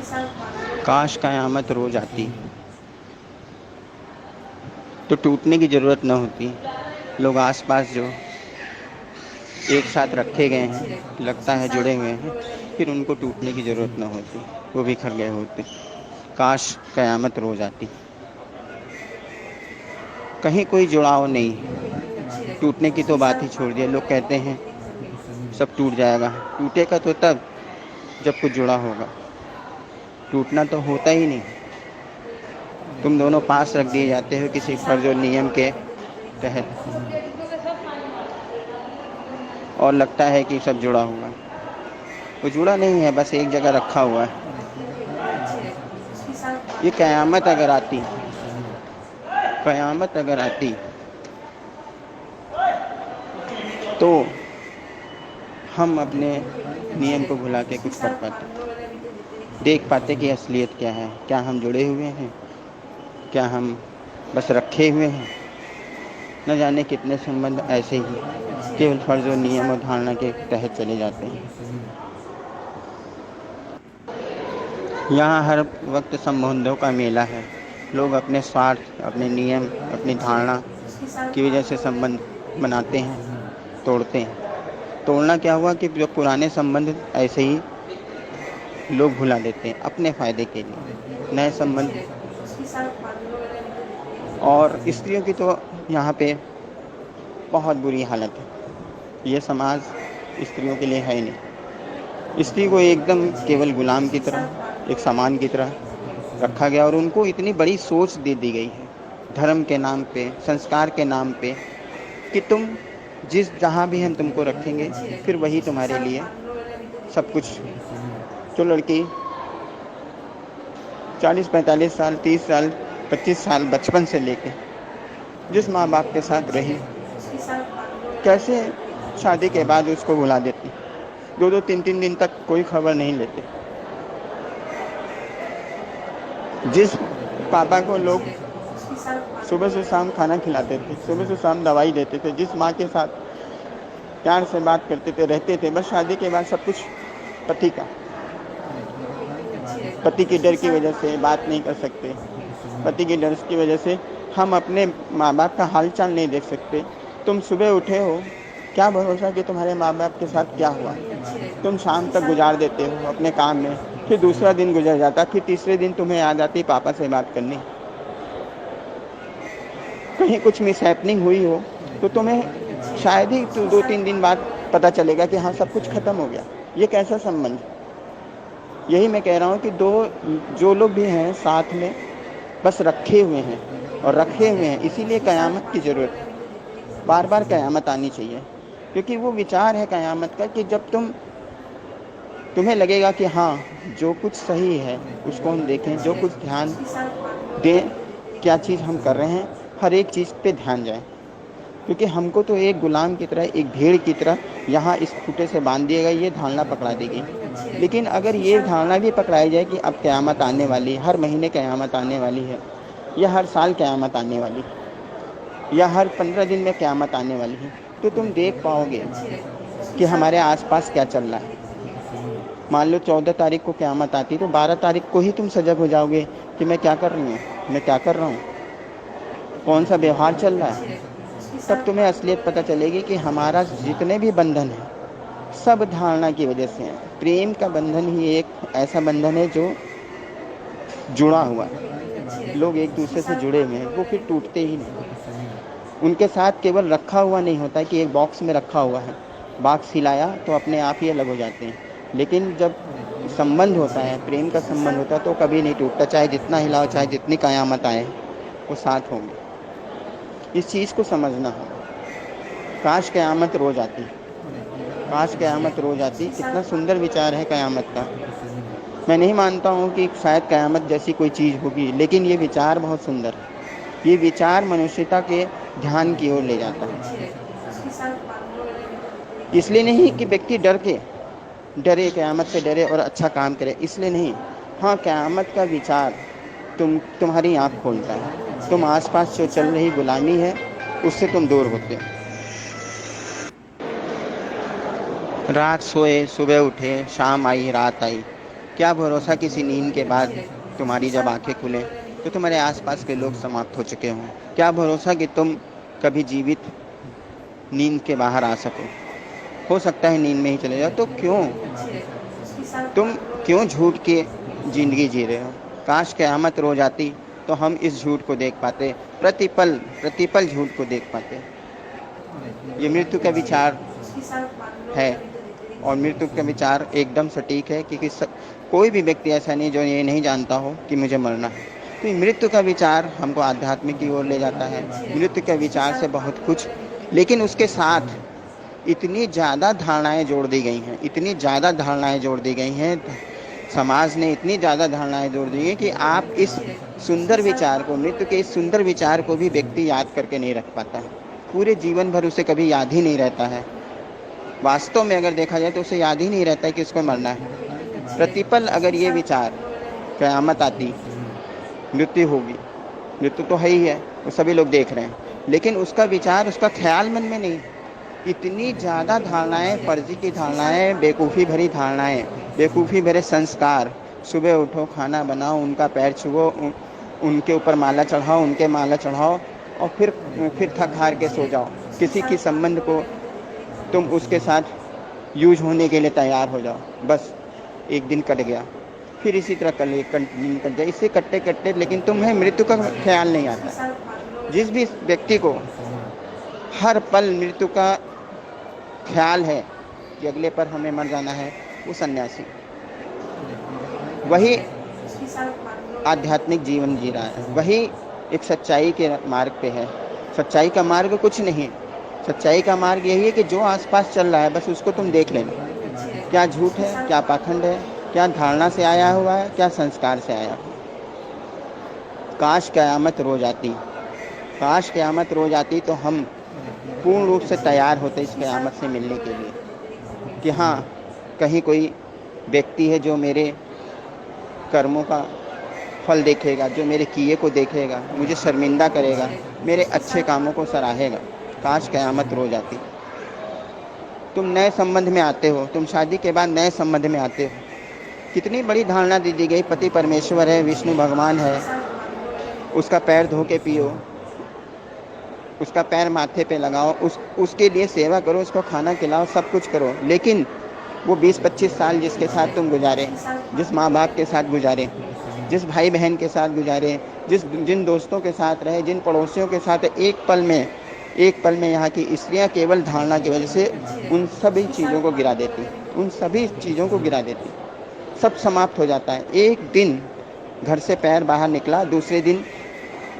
काश क़यामत रोज़ आती तो टूटने की ज़रूरत न होती। लोग आसपास जो एक साथ रखे गए हैं, लगता है जुड़े हुए हैं, फिर उनको टूटने की ज़रूरत न होती, वो बिखर गए होते। काश क़यामत रोज़ आती। कहीं कोई जुड़ाव नहीं, टूटने की तो बात ही छोड़ दिया। लोग कहते हैं सब टूट जाएगा। टूटेगा तो तब जब कुछ जुड़ा होगा, टूटना तो होता ही नहीं। तुम दोनों पास रख दिए जाते हो किसी फर्ज और नियम के तहत, और लगता है कि सब जुड़ा हुआ। वो जुड़ा नहीं है, बस एक जगह रखा हुआ है। ये क़यामत अगर आती, क़यामत अगर आती तो हम अपने नियम को भुला के कुछ कर पाते, देख पाते कि असलियत क्या है। क्या हम जुड़े हुए हैं, क्या हम बस रखे हुए हैं। न जाने कितने संबंध ऐसे ही केवल फर्ज और नियम और धारणा के तहत चले जाते हैं। यहाँ हर वक्त संबंधों का मेला है। लोग अपने स्वार्थ, अपने नियम, अपनी धारणा की वजह से संबंध बनाते हैं, तोड़ते हैं। तोड़ना क्या हुआ कि जो पुराने संबंध ऐसे ही लोग भुला देते हैं अपने फ़ायदे के लिए, नए संबंध। और स्त्रियों की तो यहाँ पे बहुत बुरी हालत है। ये समाज स्त्रियों के लिए है ही नहीं। स्त्री को एकदम केवल गुलाम की तरह, एक सामान की तरह रखा गया, और उनको इतनी बड़ी सोच दे दी गई है धर्म के नाम पे, संस्कार के नाम पे, कि तुम जहाँ भी हम तुमको रखेंगे, फिर वही तुम्हारे लिए सब कुछ। जो लड़की 40-45 साल, 30 साल, 25 साल बचपन से लेके जिस माँ बाप के साथ रही, कैसे शादी के बाद उसको भुला देती। 2-2, 3-3 दिन तक कोई खबर नहीं लेते। जिस पापा को लोग सुबह से शाम खाना खिलाते थे, सुबह से शाम दवाई देते थे, जिस माँ के साथ प्यार से बात करते थे, रहते थे, बस शादी के बाद सब कुछ पति का। पति के डर की वजह से बात नहीं कर सकते, पति के डर की वजह से हम अपने माँ बाप का हालचाल नहीं देख सकते। तुम सुबह उठे हो, क्या भरोसा कि तुम्हारे माँ बाप के साथ क्या हुआ। तुम शाम तक गुजार देते हो अपने काम में, फिर दूसरा दिन गुजर जाता, फिर तीसरे दिन तुम्हें याद आती पापा से बात करनी। कहीं कुछ मिसहैपनिंग हुई हो तो तुम्हें शायद ही 2-3 दिन बाद पता चलेगा कि हाँ सब कुछ ख़त्म हो गया। ये कैसा संबंध। यही मैं कह रहा हूँ कि जो लोग भी हैं साथ में बस रखे हुए हैं, और रखे हुए हैं इसीलिए क़यामत की ज़रूरत है। बार बार क़यामत आनी चाहिए, क्योंकि वो विचार है क़यामत का कि जब तुम्हें लगेगा कि हाँ जो कुछ सही है उसको हम देखें, जो कुछ ध्यान दें, क्या चीज़ हम कर रहे हैं, हर एक चीज़ पे ध्यान जाए। क्योंकि हमको तो एक गुलाम की तरह, एक भेड़ की तरह यहाँ इस खूंटे से बांध दिया गया, ये धारणा पकड़ा देगी। लेकिन अगर ये धारणा भी पकड़ाई जाए कि अब क़यामत आने वाली है, हर महीने क़यामत आने वाली है, या हर साल क़यामत आने वाली है, या हर 15 दिन में क़यामत आने वाली है, तो तुम देख पाओगे कि हमारे आसपास क्या चल रहा है। मान लो 14 तारीख को क़यामत आती, तो 12 तारीख को ही तुम सजग हो जाओगे कि मैं क्या कर रही हूँ, मैं क्या कर रहा हूँ, कौन सा व्यवहार चल रहा है। तब तुम्हें असलियत पता चलेगी कि हमारा जितने भी बंधन है सब धारणा की वजह से है। प्रेम का बंधन ही एक ऐसा बंधन है जो जुड़ा हुआ है। लोग एक दूसरे से जुड़े हुए हैं, वो फिर टूटते ही नहीं। उनके साथ केवल रखा हुआ नहीं होता है कि एक बॉक्स में रखा हुआ है, बॉक्स हिलाया तो अपने आप ही अलग हो जाते हैं। लेकिन जब संबंध होता है, प्रेम का संबंध होता है, तो कभी नहीं टूटता। चाहे जितना हिलाओ, चाहे जितनी क़यामत आए, वो साथ होंगे। इस चीज़ को समझना है। काश क़यामत रोज़ आती, काश क़यामत रोज़ आती। कितना सुंदर विचार है क़यामत का। मैं नहीं मानता हूँ कि शायद क़यामत जैसी कोई चीज़ होगी, लेकिन ये विचार बहुत सुंदर है। ये विचार मनुष्यता के ध्यान की ओर ले जाता है। इसलिए नहीं कि व्यक्ति डरे, क़यामत से डरे और अच्छा काम करे, इसलिए नहीं। हाँ, क़यामत का विचार तुम्हारी आँख खोलता है। तुम आसपास जो चल रही गुलामी है उससे तुम दूर होते हो। रात सोए, सुबह उठे, शाम आई, रात आई, क्या भरोसा किसी नींद के बाद तुम्हारी जब आंखें खुलें तो तुम्हारे आसपास के लोग समाप्त हो चुके हों। क्या भरोसा कि तुम कभी जीवित नींद के बाहर आ सको। हो सकता है नींद में ही चले जाओ। तो तुम क्यों झूठ की जिंदगी जी रहे हो। काश क़यामत रोज आती तो हम इस झूठ को देख पाते, प्रतिपल प्रतिपल झूठ को देख पाते। ये मृत्यु का विचार है और मृत्यु का विचार एकदम सटीक है, क्योंकि कोई भी व्यक्ति ऐसा नहीं जो ये नहीं जानता हो कि मुझे मरना है। तो मृत्यु का विचार हमको आध्यात्मिक की ओर ले जाता है। मृत्यु के विचार से बहुत कुछ, लेकिन उसके साथ इतनी ज़्यादा धारणाएं जोड़ दी गई हैं, इतनी ज़्यादा धारणाएं जोड़ दी गई हैं, समाज ने इतनी ज़्यादा धारणाएं जोड़ दी हैं कि आप इस सुंदर विचार को, मृत्यु के इस सुंदर विचार को भी व्यक्ति याद करके नहीं रख पाता है। पूरे जीवन भर उसे कभी याद ही नहीं रहता है। वास्तव में अगर देखा जाए तो उसे याद ही नहीं रहता है कि उसको मरना है। प्रतिपल अगर ये विचार, क़यामत आती, मृत्यु होगी, मृत्यु तो है ही है, वो सभी लोग देख रहे हैं, लेकिन उसका विचार, उसका ख्याल मन में नहीं। इतनी ज़्यादा धारणाएं, फर्जी की धारणाएं, बेवकूफ़ी भरी धारणाएं, बेवकूफ़ी भरे संस्कार। सुबह उठो, खाना बनाओ, उनका पैर छुओ, उनके ऊपर माला चढ़ाओ, उनके माला चढ़ाओ और फिर थक हार के सो जाओ। किसी की संबंध को तुम उसके साथ यूज होने के लिए तैयार हो जाओ, बस एक दिन कट गया, फिर इसी तरह कंटिन्यू कर जाए, इससे कट्टे कट्टे, लेकिन तुम्हें मृत्यु का ख्याल नहीं आता। जिस भी व्यक्ति को हर पल मृत्यु का ख्याल है कि अगले पर हमें मर जाना है, वो सन्यासी, वही आध्यात्मिक जीवन जी रहा है, वही एक सच्चाई के मार्ग पे है। सच्चाई का मार्ग कुछ नहीं, सच्चाई का मार्ग यही है कि जो आसपास चल रहा है बस उसको तुम देख लेना। क्या झूठ है, क्या पाखंड है, क्या धारणा से आया हुआ है, क्या संस्कार से आया हुआ। काश क़यामत रोज आती, काश क़यामत रोज आती तो हम पूर्ण रूप से तैयार होते इस क़यामत से मिलने के लिए, कि हाँ कहीं कोई व्यक्ति है जो मेरे कर्मों का फल देखेगा, जो मेरे किए को देखेगा, मुझे शर्मिंदा करेगा, मेरे अच्छे कामों को सराहेगा। काश क़यामत रोज आती। तुम नए संबंध में आते हो, तुम शादी के बाद नए संबंध में आते हो, कितनी बड़ी धारणा दे दी गई, पति परमेश्वर है, विष्णु भगवान है, उसका पैर धो के पियो, उसका पैर माथे पे लगाओ, उसके लिए सेवा करो, उसको खाना खिलाओ, सब कुछ करो। लेकिन वो 20-25 साल जिसके साथ तुम गुजारे, जिस माँ बाप के साथ गुजारे, जिस भाई बहन के साथ गुजारे, जिन दोस्तों के साथ रहे, जिन पड़ोसियों के साथ, एक पल में यहाँ की स्त्रियाँ केवल धारणा की वजह से उन सभी चीज़ों को गिरा देती, उन सभी चीज़ों को गिरा देती, सब समाप्त हो जाता है। एक दिन घर से पैर बाहर निकला, दूसरे दिन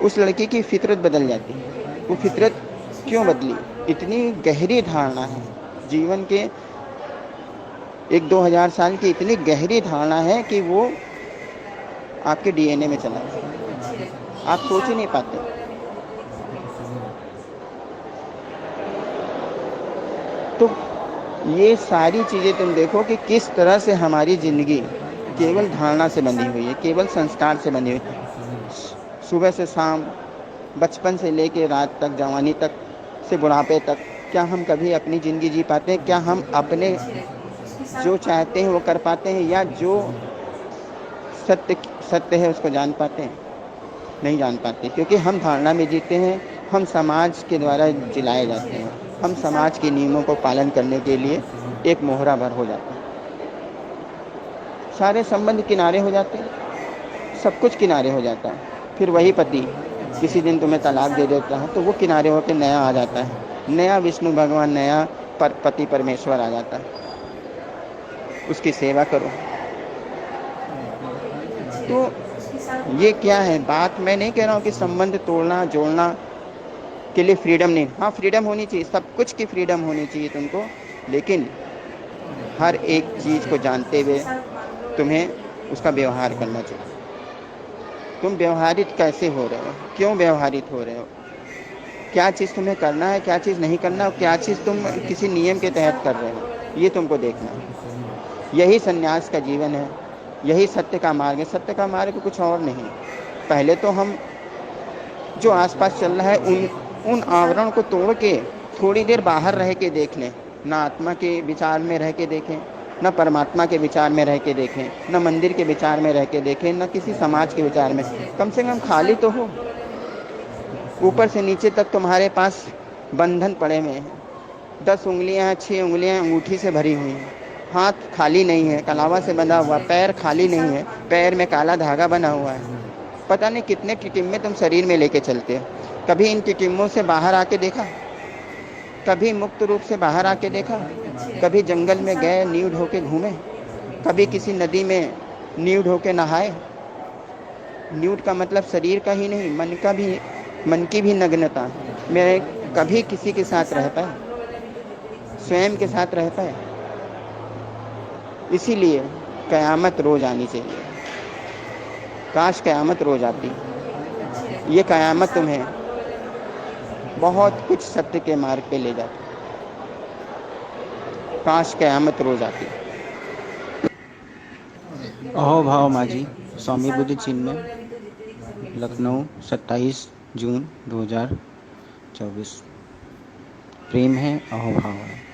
उस लड़की की फितरत बदल जाती है। वो फितरत क्यों बदली? इतनी गहरी धारणा है जीवन के 1-2 हज़ार साल की, इतनी गहरी धारणा है कि वो आपके डीएनए में चला है, आप सोच ही नहीं पाते। तो ये सारी चीज़ें तुम देखो कि किस तरह से हमारी ज़िंदगी केवल धारणा से बंधी हुई है, केवल संस्कार से बंधी हुई है। सुबह से शाम, बचपन से लेके रात तक, जवानी तक से बुढ़ापे तक, क्या हम कभी अपनी ज़िंदगी जी पाते हैं? क्या हम अपने जो चाहते हैं वो कर पाते हैं, या जो सत्य है उसको जान पाते हैं? नहीं जान पाते, क्योंकि हम धारणा में जीते हैं, हम समाज के द्वारा जिलाए जाते हैं, हम समाज के नियमों को पालन करने के लिए एक मोहरा भर हो जाते हैं। सारे संबंध किनारे हो जाते हैं, सब कुछ किनारे हो जाता है। फिर वही पति किसी दिन तुम्हें तलाक दे देता है तो वो किनारे होकर नया आ जाता है, नया विष्णु भगवान, नया पति परमेश्वर आ जाता है। उसकी सेवा करो। तो ये क्या है बात? मैं नहीं कह रहा हूँ कि संबंध तोड़ना जोड़ना के लिए फ्रीडम नहीं, हाँ फ्रीडम होनी चाहिए, सब कुछ की फ्रीडम होनी चाहिए तुमको, लेकिन हर एक चीज़ को जानते हुए तुम्हें उसका व्यवहार करना चाहिए। तुम व्यवहारित कैसे हो रहे हो, क्यों व्यवहारित हो रहे हो, क्या चीज़ तुम्हें करना है, क्या चीज़ नहीं करना, और क्या चीज़ तुम किसी नियम के तहत कर रहे हो, ये तुमको देखना है। यही सन्यास का जीवन है, यही सत्य का मार्ग है। सत्य का मार्ग कुछ और नहीं। पहले तो हम जो आसपास चल रहा है उन आवरण को तोड़ के थोड़ी देर बाहर रह के देख लें, ना आत्मा के विचार में रह के देखें, न परमात्मा के विचार में रह के देखें, न मंदिर के विचार में रह के देखें, न किसी समाज के विचार में। कम से कम खाली तो हो। ऊपर से नीचे तक तुम्हारे पास बंधन पड़े हुए हैं, 10 उंगलियां, 6 उंगलियां अंगूठी से भरी हुई हैं, हाथ खाली नहीं है, कलावा से बंधा हुआ, पैर खाली नहीं है, पैर में काला धागा बना हुआ है। पता नहीं कितने टिटिम्मे तुम शरीर में लेके चलते हो। कभी इन टिटिम्मों से बाहर आके देखा? कभी मुक्त रूप से बाहर आके देखा? कभी जंगल में गए, न्यूड होके घूमे? कभी किसी नदी में न्यूड होके नहाए? न्यूड का मतलब शरीर का ही नहीं, मन की भी नग्नता में कभी किसी के साथ रह पाए, स्वयं के साथ रह पाए? इसीलिए कयामत रोज आनी चाहिए। काश कयामत रोज आती। ये कयामत तुम्हें बहुत कुछ सत्य के मार्ग पे ले जाती। काश कयामत रोज आती। अहोभाव माझी, स्वामी बुद्ध चिन्ह में, लखनऊ, 27 जून 2024। प्रेम है, अहोभाव है।